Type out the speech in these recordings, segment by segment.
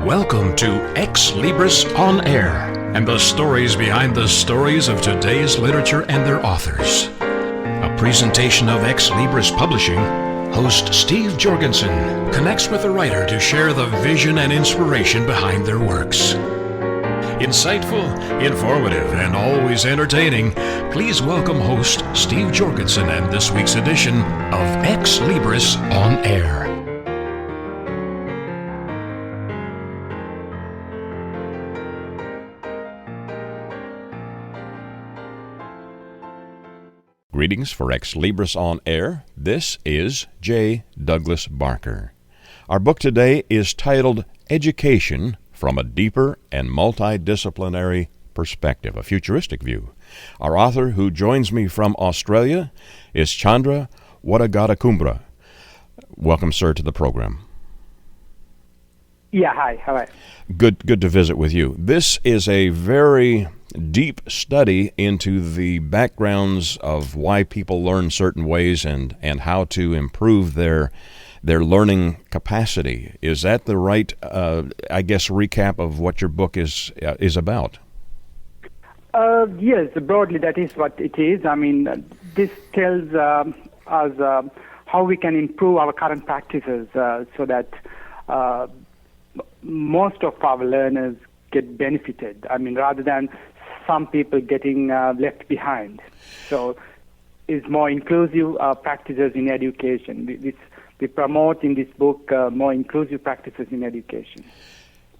Welcome to Ex Libris On Air and the stories behind the stories of today's literature and their authors. A presentation of Ex Libris Publishing. Host Steve Jorgensen connects with the writer to share the vision and inspiration behind their works. Insightful, informative, and always entertaining, please welcome host Steve Jorgensen and this week's edition of Ex Libris On Air. Greetings for Ex Libris On Air. This is J. Douglas Barker. Our book today is titled Education from a Deeper and Multidisciplinary Perspective, a futuristic view. Our author, who joins me from Australia, is Chandra Wadagadakumbra. Welcome, sir, to the program. Yeah, hi. How are you? Good to visit with you. This is a very deep study into the backgrounds of why people learn certain ways and how to improve their learning capacity. Is that the right, recap of what your book is about? Yes, broadly that is what it is. I mean, this tells us how we can improve our current practices so that most of our learners get benefited. I mean, rather than some people getting left behind. So it's more inclusive practices in education. We promote in this book more inclusive practices in education.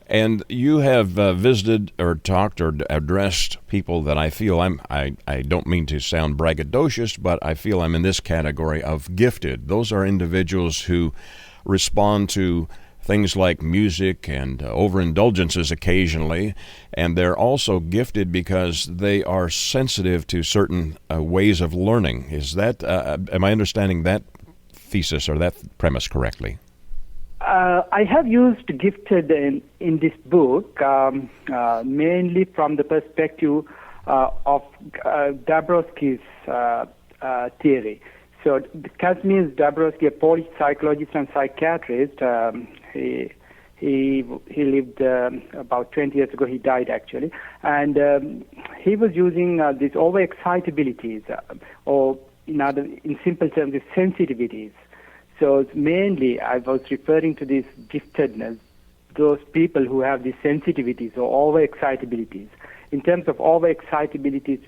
And you have visited or talked or addressed people that I feel I don't mean to sound braggadocious, but I feel I'm in this category of gifted. Those are individuals who respond to things like music and overindulgences occasionally, and they're also gifted because they are sensitive to certain ways of learning. Is that, am I understanding that thesis or that premise correctly? I have used gifted in this book mainly from the perspective of Dabrowski's theory. So Kazimierz Dabrowski, a Polish psychologist and psychiatrist, he lived about 20 years ago. He died actually, and he was using these overexcitabilities, or in simple terms, the sensitivities. So mainly, I was referring to this giftedness, those people who have these sensitivities or overexcitabilities. In terms of overexcitabilities,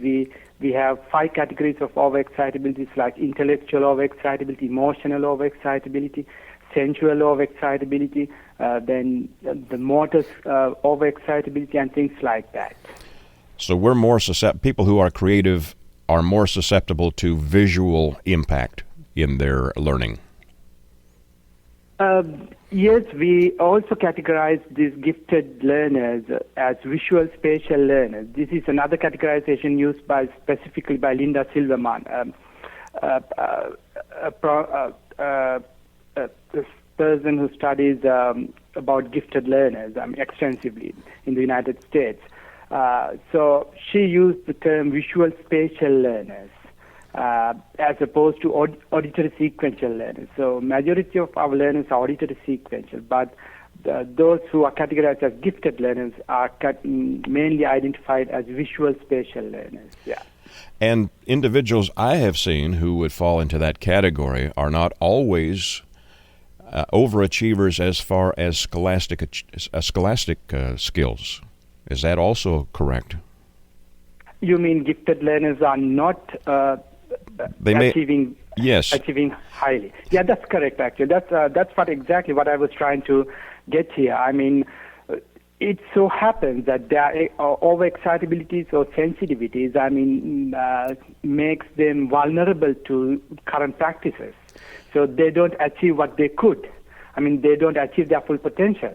we have 5 categories of overexcitabilities, like intellectual overexcitability, emotional overexcitability, sensual overexcitability, then the motor overexcitability, and things like that. So we're more people who are creative are more susceptible to visual impact in their learning. Yes, we also categorize these gifted learners as visual spatial learners. This is another categorization used specifically by Linda Silverman, a person who studies about gifted learners extensively in the United States. So she used the term visual spatial learners as opposed to auditory sequential learners. So majority of our learners are auditory sequential, but those who are categorized as gifted learners are mainly identified as visual spatial learners. Yeah. And individuals I have seen who would fall into that category are not always overachievers as far as scholastic skills. Is that also correct? You mean gifted learners are not achieving highly? Yeah, that's correct. Actually, that's exactly what I was trying to get here. I mean, it so happens that their overexcitabilities or sensitivities, makes them vulnerable to current practices. So they don't achieve what they could. They don't achieve their full potential.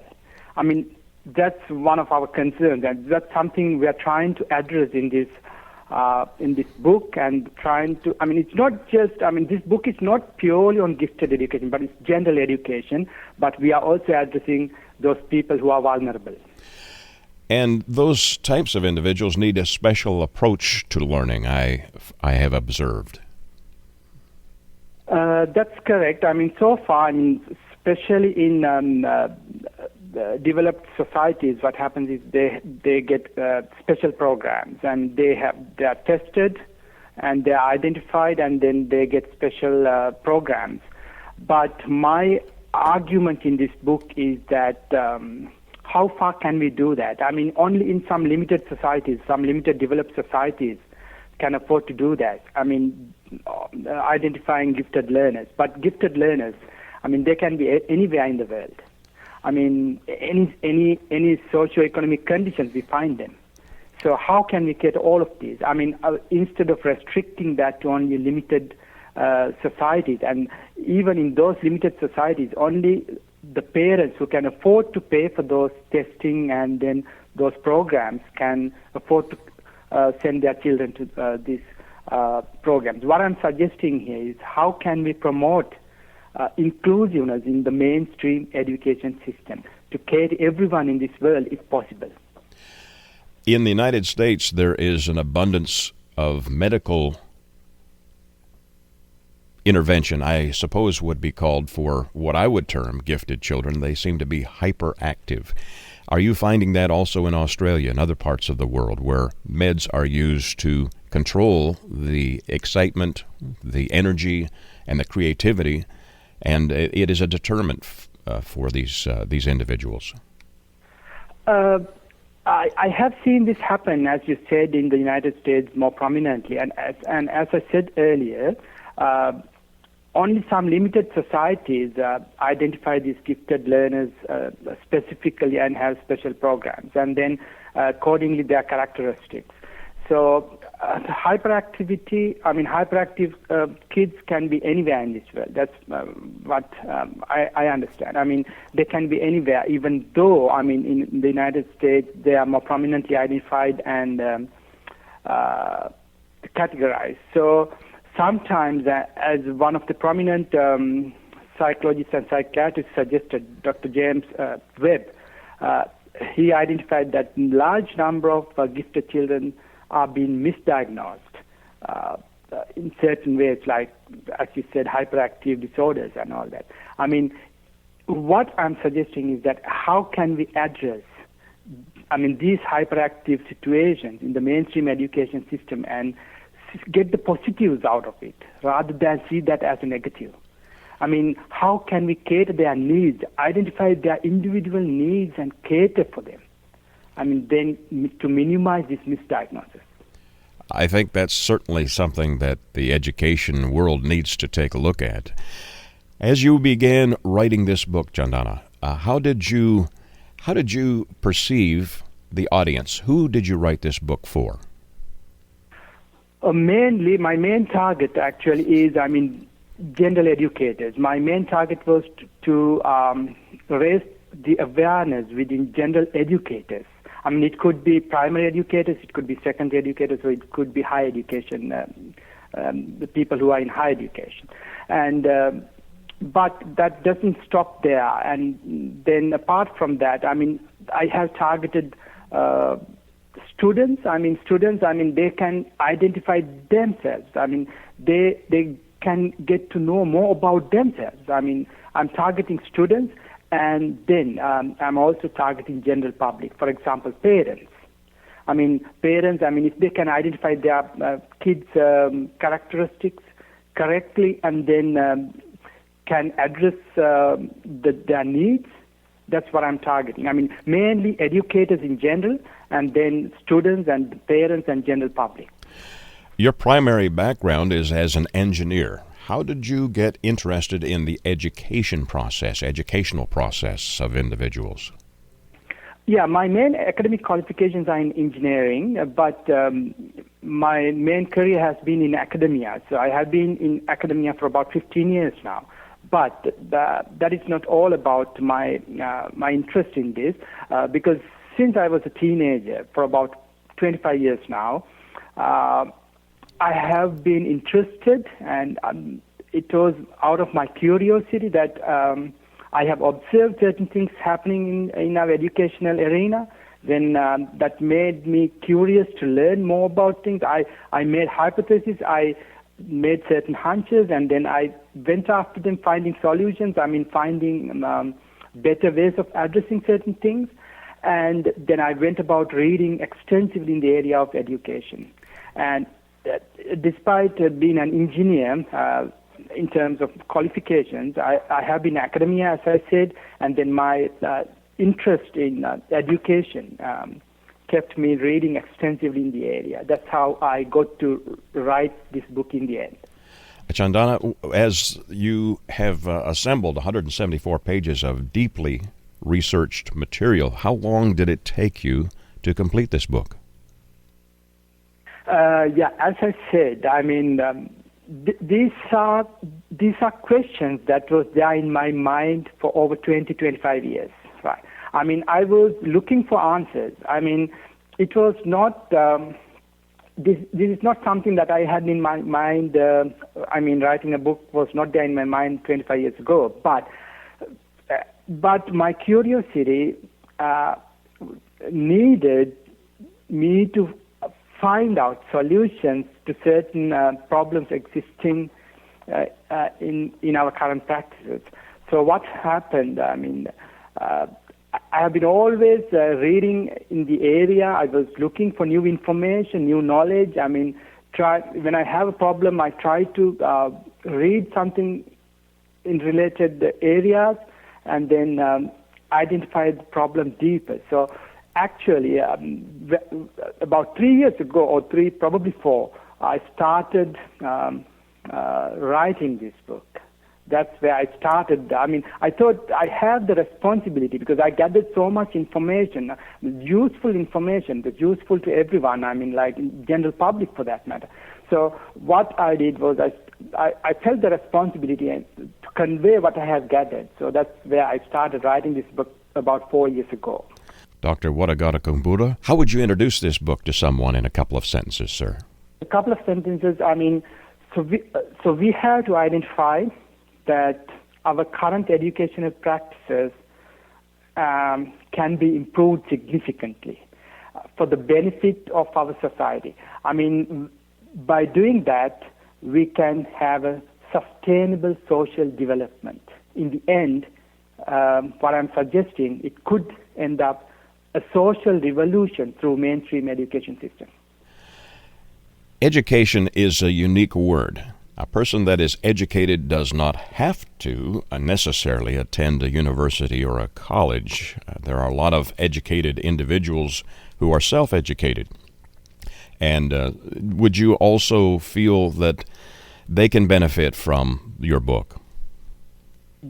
That's one of our concerns, and that's something we are trying to address in this book, and trying to. It's not just. This book is not purely on gifted education, but it's general education. But we are also addressing those people who are vulnerable. And those types of individuals need a special approach to learning, I have observed. That's correct. So far, especially in developed societies, what happens is they get special programs, and they are tested, and they are identified, and then they get special programs. But my argument in this book is that how far can we do that? I mean, only in some limited societies, some limited developed societies can afford to do that. I mean, identifying gifted learners. But gifted learners, I mean, they can be anywhere in the world. I mean, any socio-economic conditions, we find them. So how can we get all of these? I mean, instead of restricting that to only limited societies, and even in those limited societies, only the parents who can afford to pay for those testing and then those programs can afford to send their children to these programs. What I'm suggesting here is how can we promote inclusiveness in the mainstream education system to cater everyone in this world if possible. In the United States, there is an abundance of medical intervention, I suppose would be called for what I would term gifted children. They seem to be hyperactive. Are you finding that also in Australia and other parts of the world where meds are used to control the excitement, the energy, and the creativity, and it is a deterrent for these individuals? I have seen this happen, as you said, in the United States more prominently. And as I said earlier, only some limited societies identify these gifted learners specifically and have special programs, and then accordingly their characteristics. So hyperactive kids can be anywhere in this world. That's what I understand. I mean, they can be anywhere, even though, I mean, in the United States, they are more prominently identified and categorized. So sometimes, as one of the prominent psychologists and psychiatrists suggested, Dr. James Webb, he identified that large number of gifted children are being misdiagnosed in certain ways, like, as you said, hyperactive disorders and all that. I mean, what I'm suggesting is that how can we address, I mean, these hyperactive situations in the mainstream education system and get the positives out of it rather than see that as a negative. I mean, how can we cater their needs, identify their individual needs and cater for them? I mean, then to minimize this misdiagnosis. I think that's certainly something that the education world needs to take a look at. As you began writing this book, Chandana, how did you perceive the audience? Who did you write this book for? Mainly, my main target actually is, I mean, general educators. My main target was to raise the awareness within general educators. I mean, it could be primary educators, it could be secondary educators, or it could be higher education, the people who are in higher education. And but that doesn't stop there. And then apart from that, I mean, I have targeted students. They can identify themselves. I mean, they can get to know more about themselves. I mean, I'm targeting students, and then I'm also targeting general public. For example, parents. Parents, if they can identify their kids' characteristics correctly and then can address their needs, that's what I'm targeting. I mean, mainly educators in general, and then students and parents and general public. Your primary background is as an engineer. How did you get interested in the educational process of individuals? Yeah, my main academic qualifications are in engineering, but my main career has been in academia. So I have been in academia for about 15 years now. But that is not all about my interest in this, because since I was a teenager, for about 25 years now, I have been interested, and it was out of my curiosity that I have observed certain things happening in our educational arena. Then that made me curious to learn more about things. I made hypotheses, I made certain hunches, and then I went after them, finding solutions. Finding better ways of addressing certain things. And then I went about reading extensively in the area of education. And despite being an engineer, in terms of qualifications, I have been in academia, as I said, and then my interest in education kept me reading extensively in the area. That's how I got to write this book in the end. Chandana, as you have assembled 174 pages of deeply researched material, how long did it take you to complete this book? As I said, I mean, these are questions that was there in my mind for over 25 years. Right. I mean, I was looking for answers. I mean, it was not. This is not something that I had in my mind. I mean, writing a book was not there in my mind 25 years ago. But my curiosity needed me to find out solutions to certain problems existing in our current practices. So what happened? I mean, I have been always reading in the area. I was looking for new information, new knowledge. I mean, when I have a problem, I try to read something in related areas and then identify the problem deeper. So actually, about 3 years ago, or probably 4, I started writing this book. That's where I started. I mean, I thought I have the responsibility because I gathered so much information, useful information that's useful to everyone, I mean, like general public for that matter. So what I did was I felt the responsibility to convey what I have gathered. So that's where I started writing this book about 4 years ago. Dr. Wadagata Kumbura, how would you introduce this book to someone in a couple of sentences, sir? A couple of sentences, I mean, so we have to identify that our current educational practices can be improved significantly for the benefit of our society. I mean, by doing that, we can have a sustainable social development. In the end, what I'm suggesting, it could end up a social revolution through mainstream education system. Education is a unique word. A person that is educated does not have to necessarily attend a university or a college. There are a lot of educated individuals who are self-educated. And would you also feel that they can benefit from your book?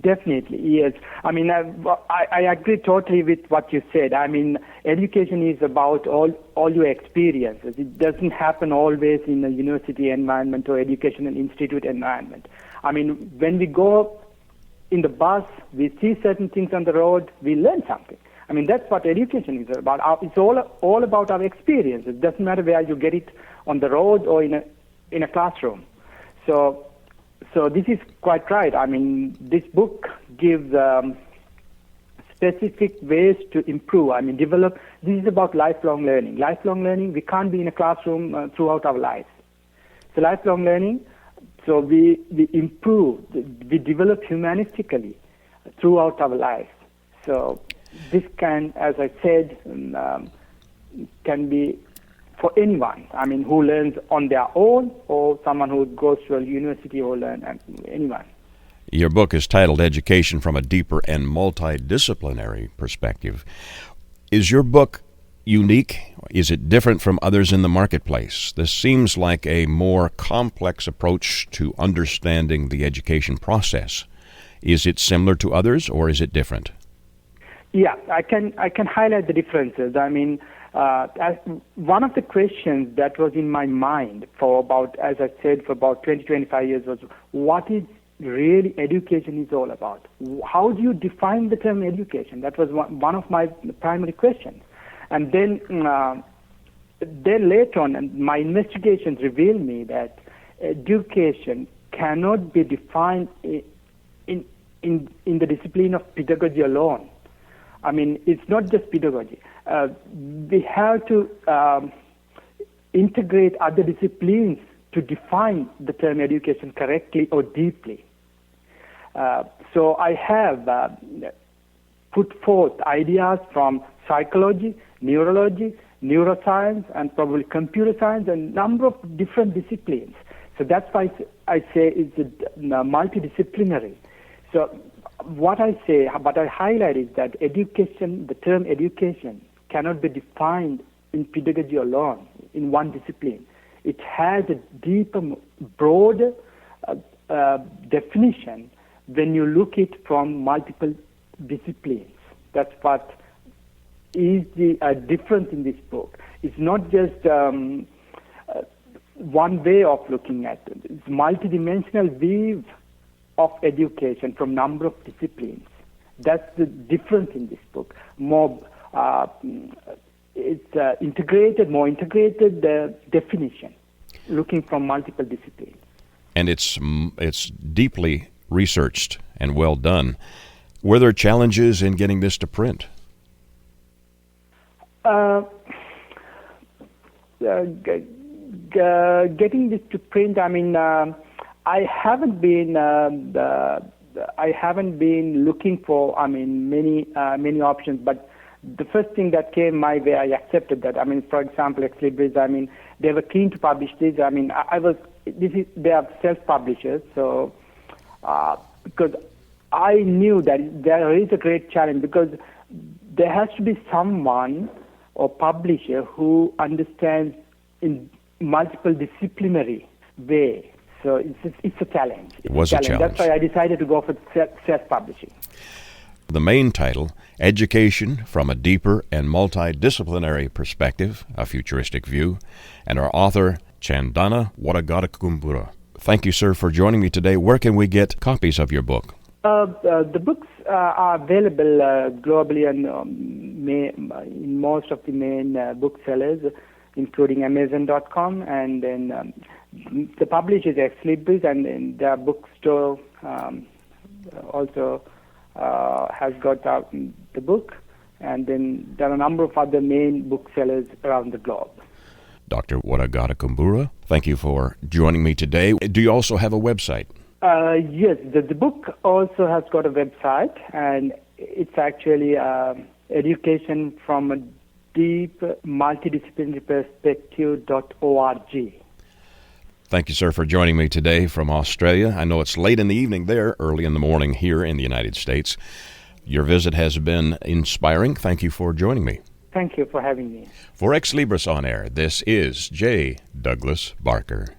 Definitely, yes. I mean, I agree totally with what you said. I mean, education is about all your experiences. It doesn't happen always in a university environment or educational institute environment. I mean, when we go in the bus, we see certain things on the road, we learn something. I mean, that's what education is about. It's all about our experience. It doesn't matter where you get it, on the road or in a classroom. So this is quite right. I mean, this book gives specific ways to improve. I mean, develop. This is about lifelong learning. Lifelong learning, we can't be in a classroom throughout our lives. So lifelong learning, so we improve, we develop humanistically throughout our lives. So this can, as I said, can be for anyone, I mean, who learns on their own or someone who goes to a university or learn, anyone. Your book is titled Education from a Deeper and Multidisciplinary Perspective. Is your book unique? Is it different from others in the marketplace? This seems like a more complex approach to understanding the education process. Is it similar to others or is it different? Yeah, I can highlight the differences. I mean, one of the questions that was in my mind for about, as I said, for about 25 years was, what is really education is all about? How do you define the term education? That was one of my primary questions. And then later on, my investigations revealed me that education cannot be defined in the discipline of pedagogy alone. I mean, it's not just pedagogy. We have to integrate other disciplines to define the term education correctly or deeply. So I have put forth ideas from psychology, neurology, neuroscience, and probably computer science, and a number of different disciplines. So that's why I say it's multidisciplinary. So what I highlight is that education, the term education, cannot be defined in pedagogy alone, in one discipline. It has a deeper, broader definition when you look it from multiple disciplines. That's what is the difference in this book. It's not just one way of looking at it. It's multidimensional view of education from number of disciplines. That's the difference in this book. It's more integrated definition, looking from multiple disciplines. And it's deeply researched and well done. Were there challenges in getting this to print? Getting this to print, I mean, I haven't been looking for, many options, but the first thing that came my way, I accepted that. I mean, for example, Ex Libris, they were keen to publish this. They are self-publishers, so because I knew that there is a great challenge, because there has to be someone or publisher who understands in multiple disciplinary way. So it's a challenge. It was a challenge. That's why I decided to go for self-publishing. The main title, Education from a Deeper and Multidisciplinary Perspective, a Futuristic View, and our author, Chandana Wadagadakumbura. Thank you, sir, for joining me today. Where can we get copies of your book? The books are available globally and in most of the main booksellers, including Amazon.com, and then the publisher is Ex Libris, and then their bookstore also has got the book, and then there are a number of other main booksellers around the globe. Dr. Wadagadakumbura, thank you for joining me today. Do you also have a website? Yes, the book also has got a website, and it's actually education from a deep multidisciplinary perspective.org. Thank you, sir, for joining me today from Australia. I know it's late in the evening there, early in the morning here in the United States. Your visit has been inspiring. Thank you for joining me. Thank you for having me. For Ex Libris On Air, this is J. Douglas Barker.